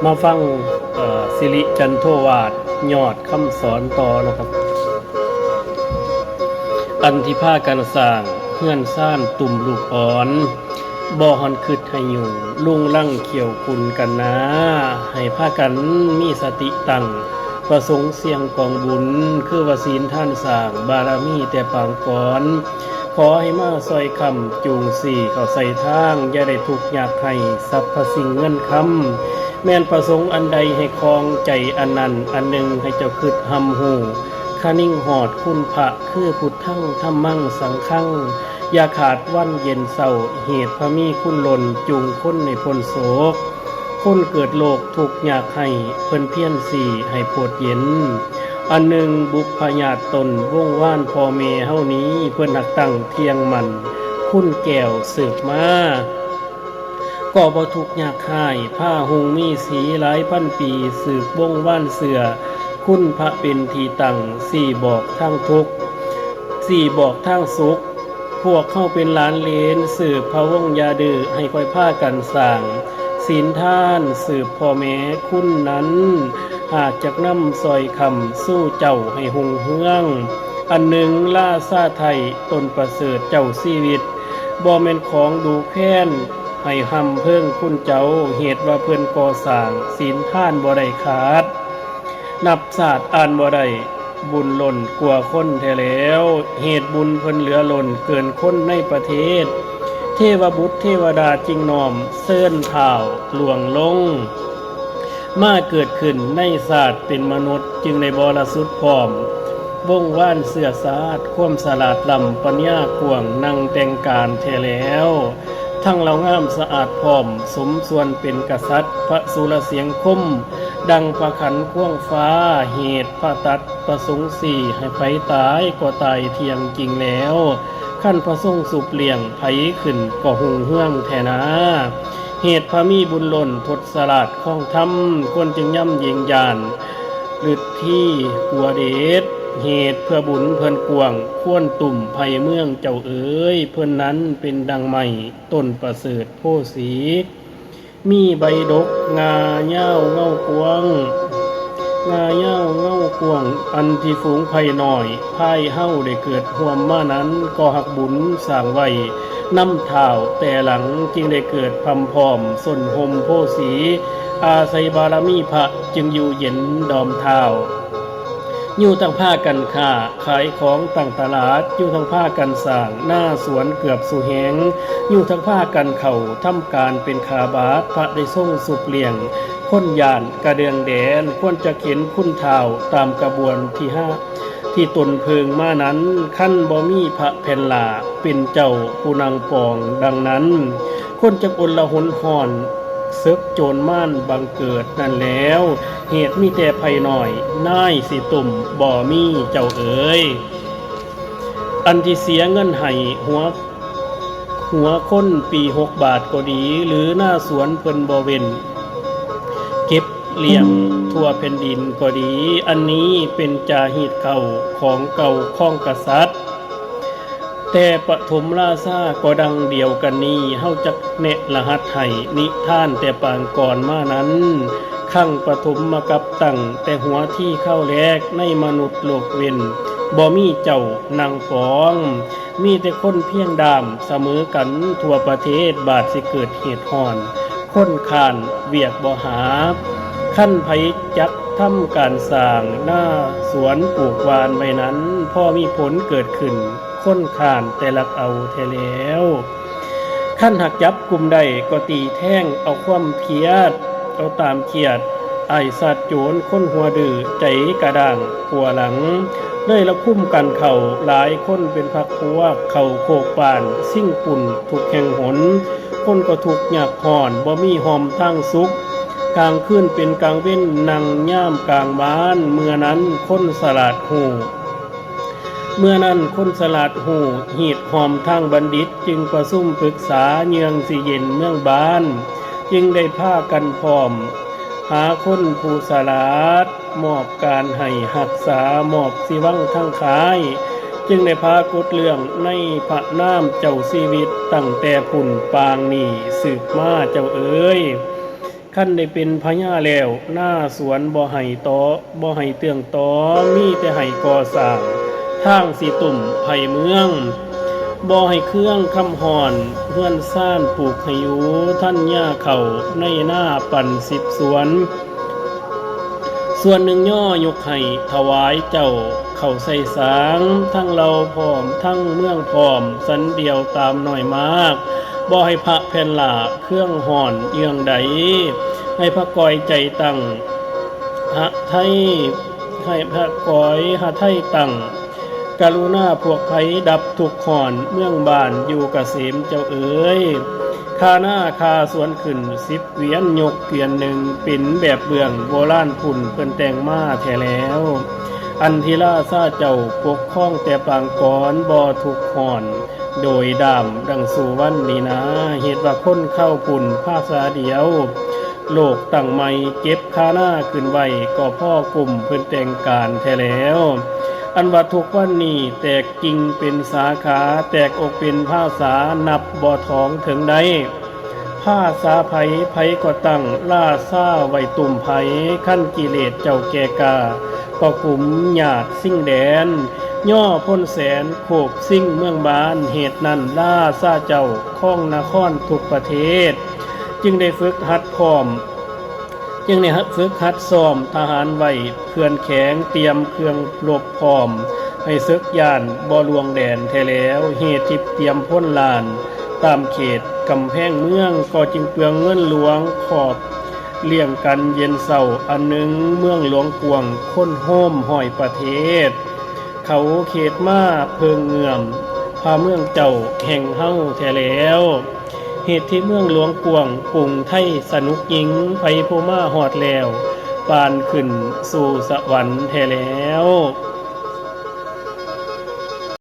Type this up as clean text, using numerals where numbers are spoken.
มาฟังสิริจันโทวาทยอดคำสอนต่อนะครับอันที่ผ้ากันสร้างเพื่อนซ่านตุ่มลูกอ่อนบ่ฮอนคืดให้อยู่ลุงลั่งเขียวคุณกันนะให้ผ้ากันมีสติตั้งประสงค์เสียงกองบุญคือวศีลท่านสร้างบารมีแต่ปางก่อนขอให้มาซอยคำจูงสี่เข้าใส่ทางอย่าได้ทุกข์ยากให้สรรพสิ่งเงินคำแม่นประสงค์อันใดให้คลองใจอันนั้นอันหนึ่งให้เจ้าคืดหำหูคานิ่งหอดคุณพระคือพุทธังธรรมังสังฆังอย่าขาดวันเย็นเศร้าเหตุพระมีคุณหล่นจูงคนในพ้นโศกคนเกิดโลกทุกอยากให้เพิ่นเพี้ยนสี่ให้ปวดเย็นอันหนึ่งบุพญาตตนวงว่านพ่อเมเฮานี้เพิ่นหักตั้งเทียงมันคุณแก้วสืบมาก็บ่ทุกข์ยากหายผ้าหุงมีสีหลายพันปีสืบวงว่านเสือคุณพระเป็นที่ตั้งสี่บอกทางทุกข์สี่บอกทางสุขพวกเข้าเป็นหลานเลนสืบพระวงยาดื้อให้ค่อยผ้ากันสร้างศีลท่านสืบพ่อแม่คุณนั้นหากจากนำซอยคำสู้เจ้าให้หงเฮืองอันหนึ่งล่าซาไทยตนประเสริฐเจ้าชีวิตบ่แม่นของดูแค้นให้หำเพิ่งคุณเจ้าเหตุว่าเพิ่นก่อสร้างศีลท่านบ่ได้ขาดนับศาสตร์อ่านบ่ได้บุญหล่นกว่าคนแท้แล้วเหตุบุญเพิ่นเหลือหล่นเกินคนในประเทศเทวบุตรเทวดาจิงนอมเซิ้นเท้าหลวงลงมาเกิดขึ้นในศาสตร์เป็นมนุษย์จึงในบริสุทธิ์พร้อมวงว่านเสื้อสาดความสลาดลำปัญญากวงนั่งแต่งการแท้แล้วทั้งเรางามสะอาดพร้อมสมส่วนเป็นกษัตริย์พระสุรเสียงคมดังประขันข่วงฟ้าเหตุพระตัดประสงค์สี่ให้ไผตายก็ตายเทียงจริงแล้วขั้นพระทรงสุบเลี่ยงไผขึ้นก็หุงเฮืองแทนาเหตุพระมีบุญหล่นทดสลัดข้องธรรมคนจึงย่ำยิงยานหลุดที่หัวเดชเหตุเพื่อบุญเพิ่นกวงข้วนตุ่มไผ่เมืองเจ้าเอ๋ยเพิ่นนั้นเป็นดังใหม่ต้นประเสริฐโพสีมีใบดกงาเย้าเงากวงงาเย้าเงากวงอันที่ฝูงไผ่หน่อยพายเฮ้าได้เกิดห่วมมานั้นก็หักบุญสร้างไว้น้ำเท้าแต่หลังจึงได้เกิดพำพร้อมส่นหมโพสีอาศัยบารมีพระจึงอยู่เย็นดอมเท้าอยู่ทั้งผ้ากันค้าขายของต่างตลาดอยู่ทั้งผ้ากันสร้างหน้าสวนเกือบสู่แหงอยู่ทั้งผ้ากันเข่าทำการเป็นขาบาทพระได้ทรงสุบเลี่ยงค้นยานกระเดืองแดนควรจะเข็นคุณเท้าตามกระบวนที่ห้าที่ตนเพิงมานั้นขั้นบ่มีพระแผ่นลาเป็นเจ้าผู้นางปองดังนั้นคนจะอลละหนห่อนเซึกโจรม่านบังเกิดนั่นแล้วเหตุมีแต่ภัยหน่อยน่ายสิตุ่มบ่มีเจ้าเอ๋ยอันที่เสียเงินให้หัวคนปี6 บาทก็ดีหรือหน้าสวนเพิ่นบ่เว้นเก็บเลี้ยงทั่วแผ่นดินก็ดีอันนี้เป็นจาหีตเก่าของเก่าของกษัตริย์แต่ปฐมราชาก็ดังเดียวกันนี้เฮาจักแนะรหัสให้นิท่านแต่ปางก่อนมานั้นขั้งปฐมมากับตั้งแต่หัวที่เข้าแรกในมนุษย์โลกเว้นบ่มีเจ้านางฟองมีแต่คนเพียงดามเสมอกันทั่วประเทศบาดสิเกิดเหตุห่อนคนขานเวียกบ่หาขั้นไผจักทำการสร้างหน้าสวนปลูกวานไว้นั้นพ่อมีผลเกิดขึ้นคนขานแต่ลักเอาแท้แล้วขั้นหักจับกลุ่มใดก็ตีแท่งเอาความเพียดเอาตามเขียดไอสัตว์โจรคนหัวดื้อใจกระด้างหัวหลังเลยละคุ้มกันเข่าหลายคนเป็นพักพวกเข่าโคกป่านซิ่งปุ่นถูกแข่งหนคนก็ถูกหยักห่อนบ่มีหอมทั้งสุขกลางคืนเป็นกลางเว้นนั่งย่ามกลางบ้านเมื่อนั้นคนสลาดหูเมื่อนั้นคนสลาดหูหีดหอมทางบัณฑิตจึงประสุมปรึกษาเยืองสิเย็นเมืองบ้านจึงได้พากันพร้อมหาคนผู้สลาดมอบการให้หักษามอบสิวังทั้งขายจึงได้พากดเรื่องในพระนามเจ้าชีวิตตั้งแต่พุ่นปางนี่สืบมาเจ้าเอ๋ย ขั้นได้เป็นพญาแล้วหน้าสวนบ่ให้ต่อบ่ให้เตืองต่อมีแต่ให้ก่อสร้างทางสีตุ่มไผ่เมืองบ่ให้เครื่องคำหอนเฮือนซ่านปลูกให้อยู่ท่านย่าเข่าในหน้าปั่น10 สวนส่วนหนึ่งย่อยกให้ถวายเจ้าเข้าใส่สางทั้งเราพร้อมทั้งเมืองพร้อมสันเดียวตามหน่อยมากบ่ให้พระแผ่นหลาเครื่องห่อนเยื่องใดให้พระกอยใจตั้งหะไทยให้พระกอยหะไทยตั้งกรุณาพวกไผดับทุกข์ห่อนเมืองบ้านอยู่กเกษมเจ้าเอ๋ยคาหน้าคาสวนขึ้น10 เกวียนยกเกวียนหนึ่งปิ่นแบบเบื้องโบราณพุ่นเพิ่นแต่งมาแท้แล้วอันทิราซาเจ้าปกครองแต่ปางก่อนบ่ทุกข์ห่อนโดยดามดังสู่วันนี้นะเหตุว่าคนเข้าปุ่นภาษาเดียวโลกตั้งใหม่เก็บคาหน้าขึ้นไว้ก็พ่อกลุ่มเพิ่นแต่งการแท้แล้วอันว่าทุกวันนี้แตกกิ่งเป็นสาขาแตกอกเป็นภาษานับบ่ท้องถึงใดภาษาไผไผก็ตั้งล่าซ่าไว้ตุ่มไผขั้นกิเลสเจ้าแก่กาก็กลุ่มหยาดสิ่งแดนย่อพ้นแสนโขกสิ่งเมืองบ้านเหตุนั้นล่าซ่าเจ้าข้องนครทุกประเทศจึงได้ฝึกหัดพร้อมจึงได้ฝึกหัดซ้อมทหารไว้เขื่อนแข็งเตรียมเครื่องรบพร้อมให้ศึกย่านบ่ลวงแดนแท้แล้วเหตุที่เตรียมพ้นลานตามเขตกำแพงเมืองก็จึงเปลืองเงินหลวงขอบเลี่ยงกันเย็นเศร้าอันหนึ่งเมืองหลวงกวงคนโฮมห้อยประเทศเขาเขตมาเพิงเงื่อมพาเมืองเจ้าแห่งเฮาแท้แล้วเหตุที่เมืองหลวงกวงกรุงไทยสนุกยิงไผผู้มาฮอดแล้วปานขึ้นสู่สวรรค์แท้แล้ว